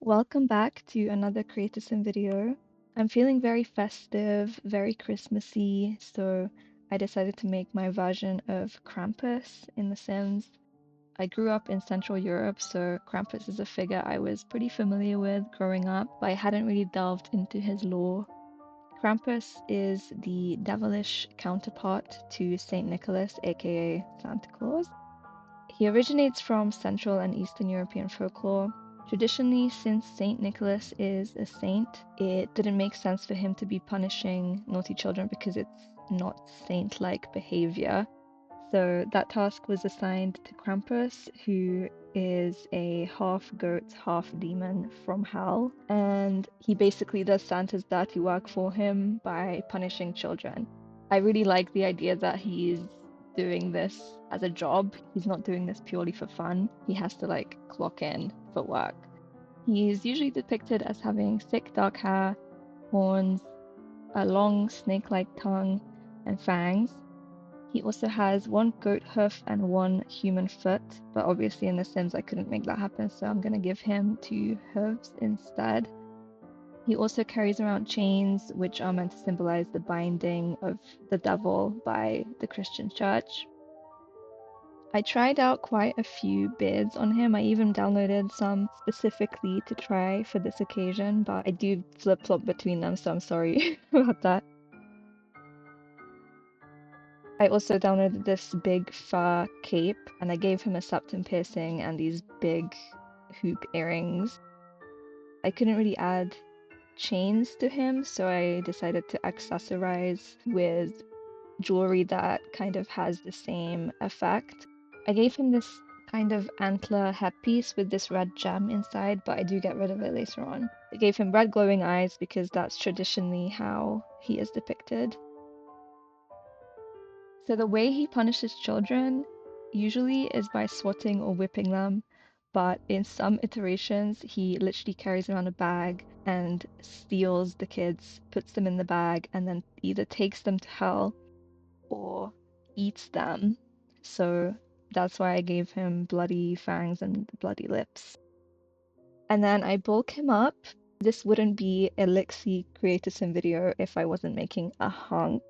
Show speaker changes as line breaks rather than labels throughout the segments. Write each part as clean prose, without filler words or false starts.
Welcome back to another Creatism video. I'm feeling very festive, very Christmassy, so I decided to make my version of Krampus in The Sims. I grew up in Central Europe, so Krampus is a figure I was pretty familiar with growing up, but I hadn't really delved into his lore. Krampus is the devilish counterpart to Saint Nicholas, aka Santa Claus. He originates from Central and Eastern European folklore. Traditionally, since Saint Nicholas is a saint, it didn't make sense for him to be punishing naughty children because it's not saint-like behavior. So that task was assigned to Krampus, who is a half goat, half demon from hell. And he basically does Santa's dirty work for him by punishing children. I really like the idea that he's doing this as a job. He's not doing this purely for fun. He has to like clock in for work. He's usually depicted as having thick dark hair, horns, a long snake-like tongue, and fangs. He also has one goat hoof and one human foot, but obviously in The Sims I couldn't make that happen, so I'm gonna give him two hooves instead. He also carries around chains, which are meant to symbolize the binding of the devil by the Christian church. I tried out quite a few bids on him. I even downloaded some specifically to try for this occasion, but I do flip-flop between them, so I'm sorry about that. I also downloaded this big fur cape, and I gave him a septum piercing and these big hoop earrings. I couldn't really add chains to him, so I decided to accessorize with jewelry that kind of has the same effect. I gave him this kind of antler headpiece with this red gem inside, but I do get rid of it later on. I gave him red glowing eyes because that's traditionally how he is depicted. So the way he punishes children usually is by swatting or whipping them, but in some iterations he literally carries around a bag and steals the kids, puts them in the bag, and then either takes them to hell or eats them. So that's why I gave him bloody fangs and bloody lips. And then I bulk him up. This wouldn't be a Lixie Creatism video if I wasn't making a hunk.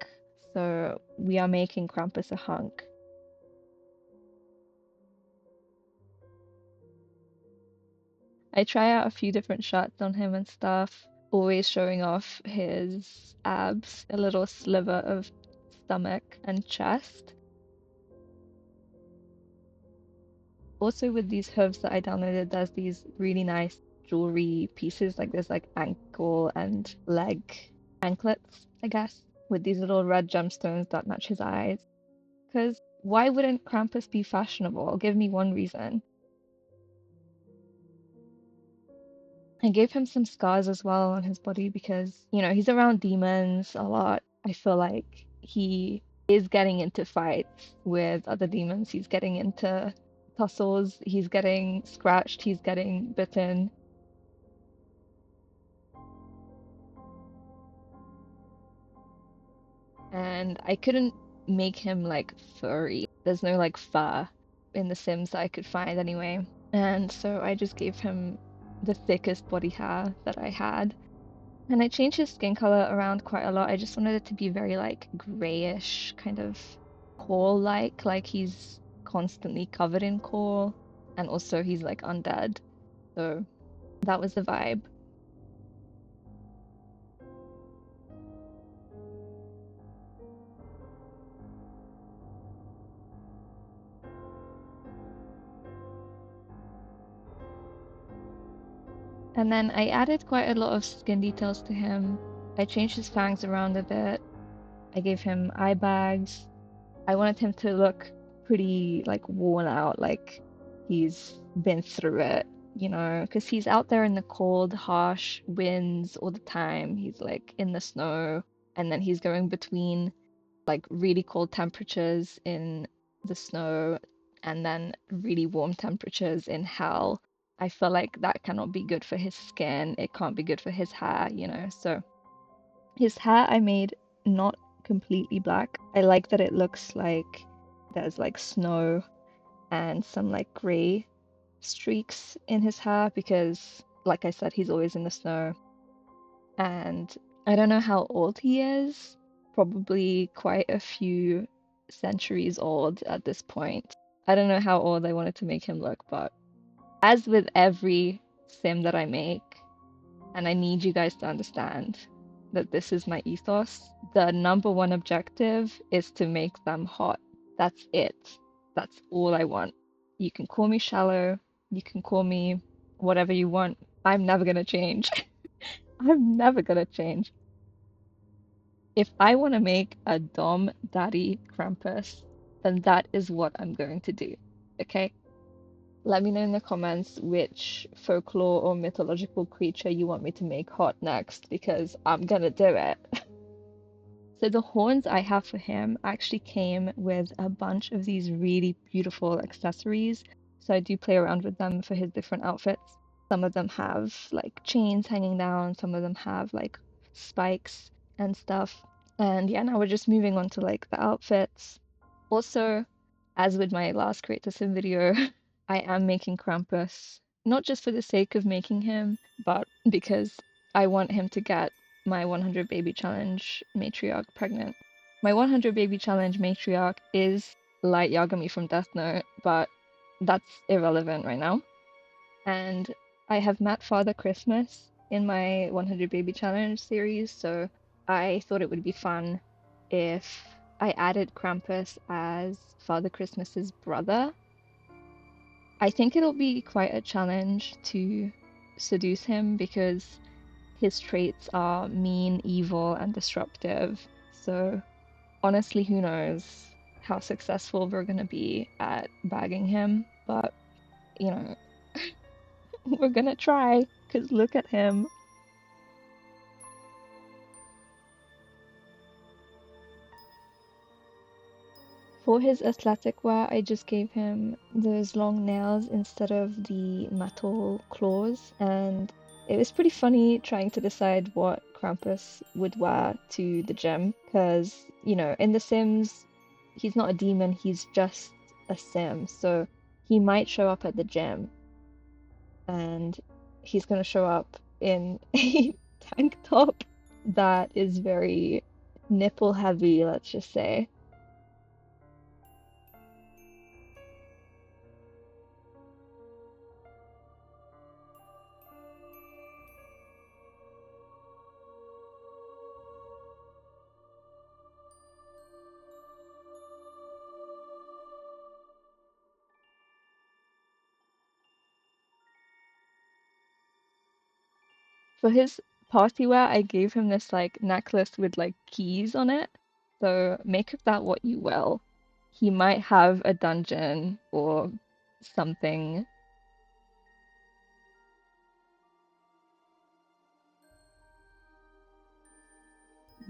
So we are making Krampus a hunk. I try out a few different shots on him and stuff, always showing off his abs, a little sliver of stomach and chest. Also with these hooves that I downloaded, there's these really nice jewelry pieces, like there's like ankle and leg anklets, I guess, with these little red gemstones that match his eyes. Because why wouldn't Krampus be fashionable? Give me one reason. I gave him some scars as well on his body because, he's around demons a lot. I feel like he is getting into fights with other demons. He's getting into tussles, he's getting scratched, he's getting bitten. And I couldn't make him like furry. There's no like fur in The Sims that I could find anyway. And so I just gave him the thickest body hair that I had. And I changed his skin color around quite a lot. I just wanted it to be very like grayish, kind of coal-like, like he's constantly covered in coal. And also he's like undead. So that was the vibe. And then I added quite a lot of skin details to him. I changed his fangs around a bit. I gave him eye bags. I wanted him to look pretty like worn out, like he's been through it, because he's out there in the cold, harsh winds all the time. He's like in the snow, and then he's going between like really cold temperatures in the snow and then really warm temperatures in hell. I feel like that cannot be good for his skin. It can't be good for his hair. So his hair I made not completely black. I like that it looks like there's like snow and some like gray streaks in his hair because like I said, he's always in the snow. And I don't know how old he is, probably quite a few centuries old at this point. I don't know how old I wanted to make him look, but as with every sim that I make, and I need you guys to understand that this is my ethos, the number one objective is to make them hot. That's it. That's all I want. You can call me shallow, you can call me whatever you want. I'm never gonna change. I'm never gonna change. If I want to make a Dom Daddy Krampus, then that is what I'm going to do. Okay? Let me know in the comments which folklore or mythological creature you want me to make hot next, because I'm gonna do it. So the horns I have for him actually came with a bunch of these really beautiful accessories. So I do play around with them for his different outfits. Some of them have like chains hanging down, some of them have like spikes and stuff. And yeah, now we're just moving on to like the outfits. Also, as with my last Create a Sim video, I am making Krampus, not just for the sake of making him, but because I want him to get my 100 baby challenge matriarch pregnant. My 100 baby challenge matriarch is Light Yagami from Death Note, but that's irrelevant right now. And I have met Father Christmas in my 100 baby challenge series, so I thought it would be fun if I added Krampus as Father Christmas's brother. I think it'll be quite a challenge to seduce him because his traits are mean, evil, and disruptive. So honestly, who knows how successful we're gonna be at bagging him, but you know, we're gonna try, because look at him. For his athletic wear, I just gave him those long nails instead of the metal claws, and it was pretty funny trying to decide what Krampus would wear to the gym, because, you know, in The Sims, he's not a demon, he's just a sim, so he might show up at the gym, and he's gonna show up in a tank top that is very nipple heavy, let's just say. For his party wear, I gave him this like necklace with like keys on it. So make of that what you will. He might have a dungeon or something.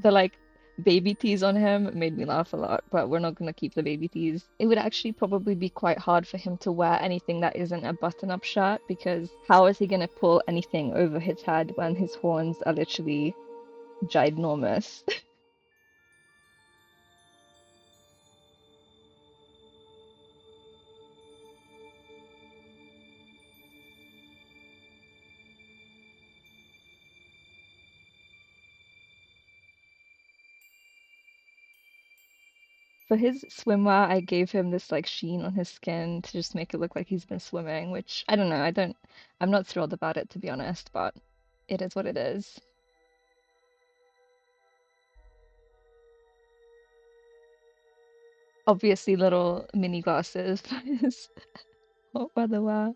The like baby tees on him made me laugh a lot, but we're not gonna keep the baby tees. It would actually probably be quite hard for him to wear anything that isn't a button-up shirt, because how is he gonna pull anything over his head when his horns are literally ginormous? For his swimwear, I gave him this like sheen on his skin to just make it look like he's been swimming, which I don't know, I'm not thrilled about it to be honest, but it is what it is. Obviously little mini glasses for his hot weather wear.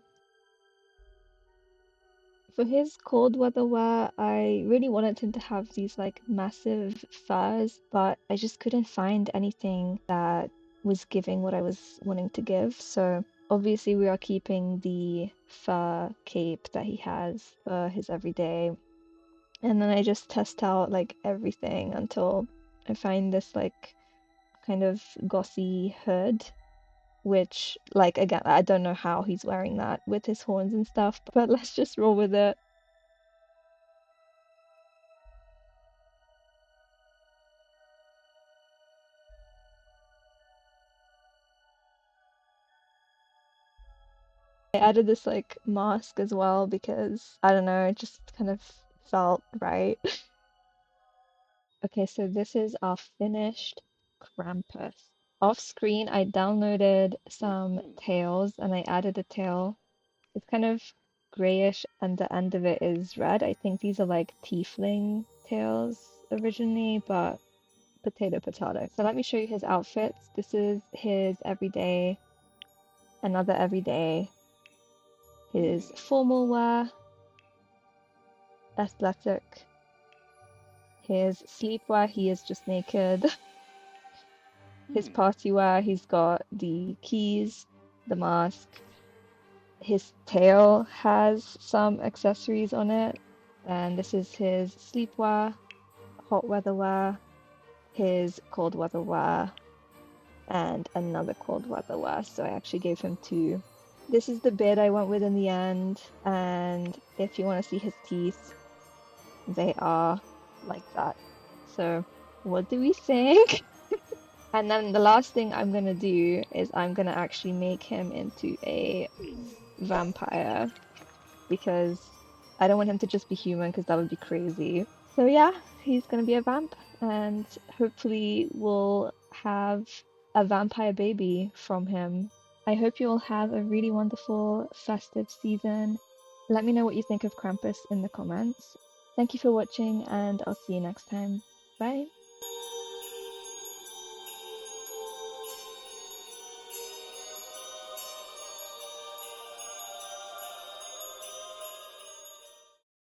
For his cold weather wear, I really wanted him to have these like massive furs, but I just couldn't find anything that was giving what I was wanting to give. So obviously we are keeping the fur cape that he has for his everyday. And then I just test out like everything until I find this like kind of gauzy hood, which like again, I don't know how he's wearing that with his horns and stuff, but let's just roll with it. I added this like mask as well because I don't know, it just kind of felt right. Okay, so this is our finished Krampus. Off screen, I downloaded some tails and I added a tail. It's kind of grayish and the end of it is red. I think these are like tiefling tails originally, but potato potato. So let me show you his outfits. This is his everyday, another everyday, his formal wear, athletic, his sleepwear, he is just naked. His party wear, he's got the keys, the mask. His tail has some accessories on it. And this is his sleepwear, hot weather wear, his cold weather wear, and another cold weather wear. So I actually gave him two. This is the bid I went with in the end. And if you want to see his teeth, they are like that. So what do we think? And then the last thing I'm gonna do is I'm gonna actually make him into a vampire because I don't want him to just be human because that would be crazy. So yeah, he's gonna be a vamp and hopefully we'll have a vampire baby from him. I hope you all have a really wonderful festive season. Let me know what you think of Krampus in the comments. Thank you for watching and I'll see you next time. Bye!